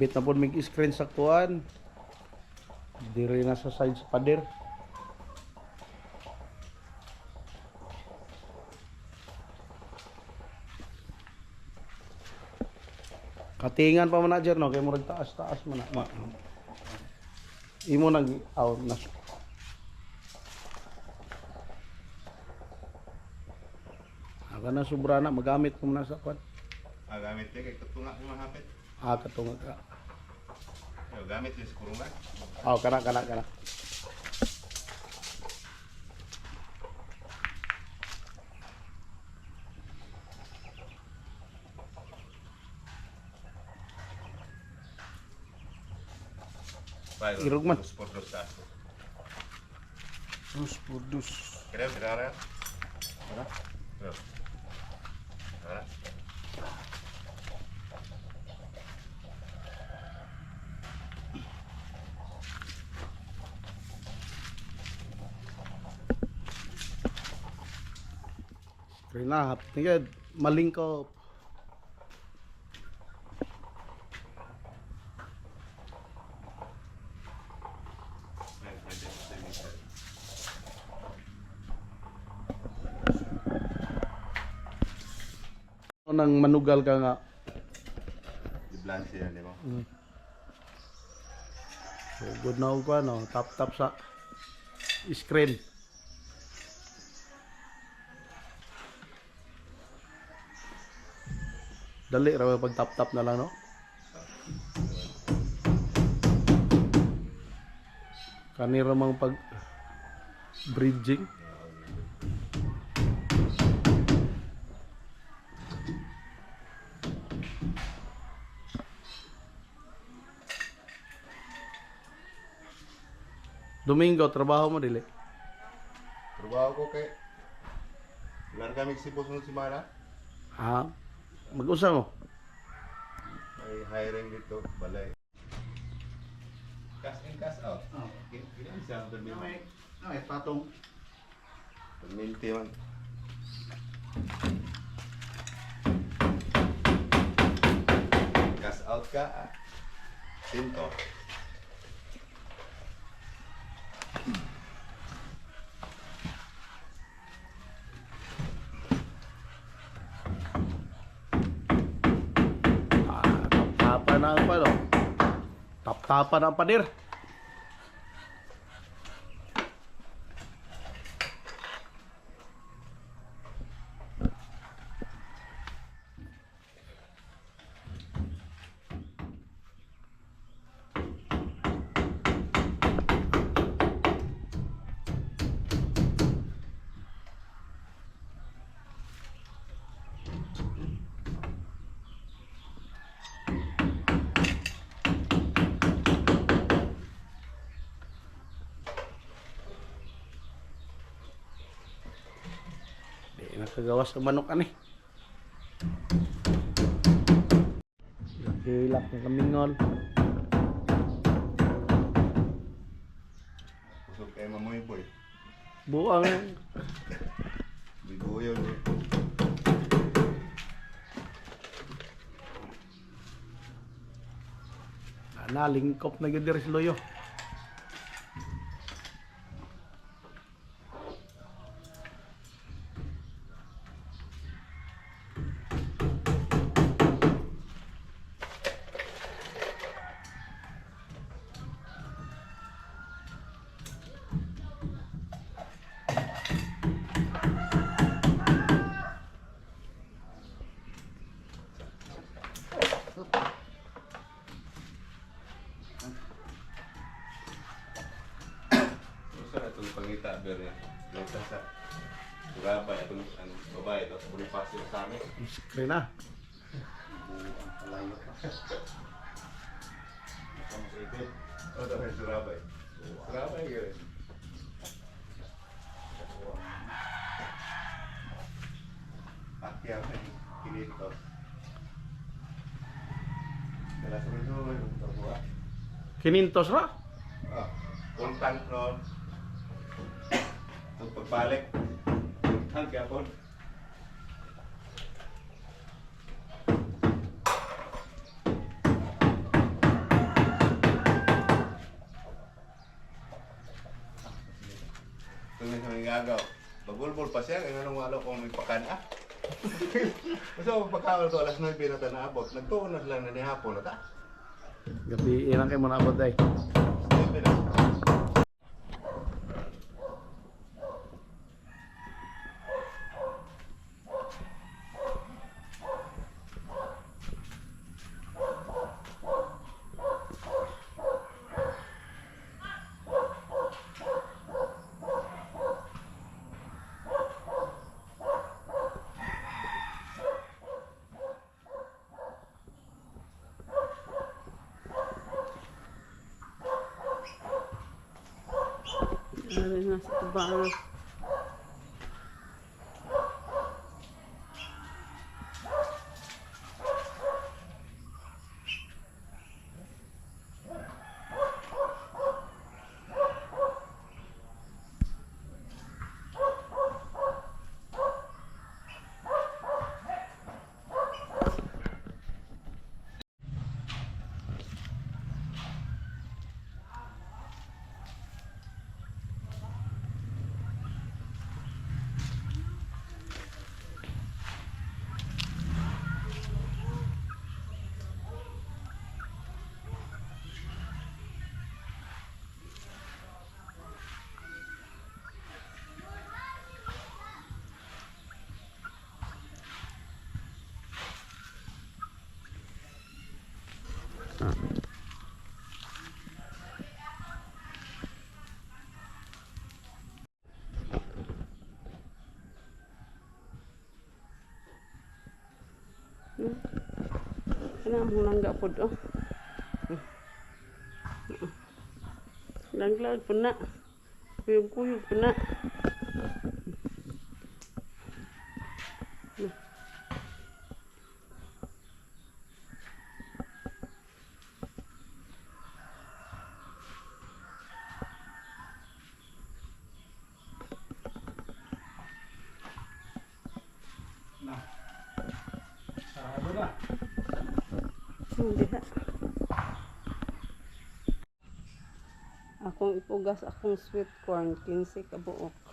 Bit na po mig screen sa kuan. Diri na sa side sa pader. Katingan pa man na dyan, no? Kaya murag taas-taas man na. Imo nag na. Aga na sobra na, magamit ko na sa kwan. Gamit niya kay katunga mo mahapit. Katunga ka. Gamit niya sa kurungan. Kana. Irog man. Dos por dos taso. Dos por dos. Creo, Ara. Creo. Ara. Rinahap. Tingad, malingkop. Nang manugal ka nga. Di blanche yan, di ba? So good na ko no, tap sa screen. Dali ra pag tap na lang no. Kanira mang pag bridging. Domingo, trabaho mo dili? Trabaho ko kay ilan kami Cebu sunod semana? Mag-usa mo? May hiring dito, balay. Cash in, cash out. Kailan siya permit? Patong. Permit man. Cash out ka, Sinto. Tap-tapan ang palo. Tap-tapan ang pader. Nakagawas ng manok ani. Hilak ng kamingol. Pusog kayo mamoy boy. Buang. Bigoyo ni. Lingkop na gyud diri si Loyo. Itong pangita, pero ito sa Surabay, itong babae, ito sa Bonifacio sa amin. Screen na. Alayo pa. Ang ipit. O, ito may Surabay. Surabay, gano'n. Akya may kinitos. Dala sa mga yung tabuha. Kinintos ra. Kuntang ron. Itong pagbalik. Kuntang kapon. gagaw. Bagulbol pa siya, kaya nung wala kong may pakana. So, pagkakal to, alas 9 na tayo naabot. Nagtuon na sila na ni hapon na ta. Gabi ilang kayo mo naabot day. 9 na. Ano na sa tabangan. Kana mo langga pod oh. Langlag po na. Kuyog-kuyog po na. Sarado na. Diha. Akong ipugas akong sweet corn 15 ka buok.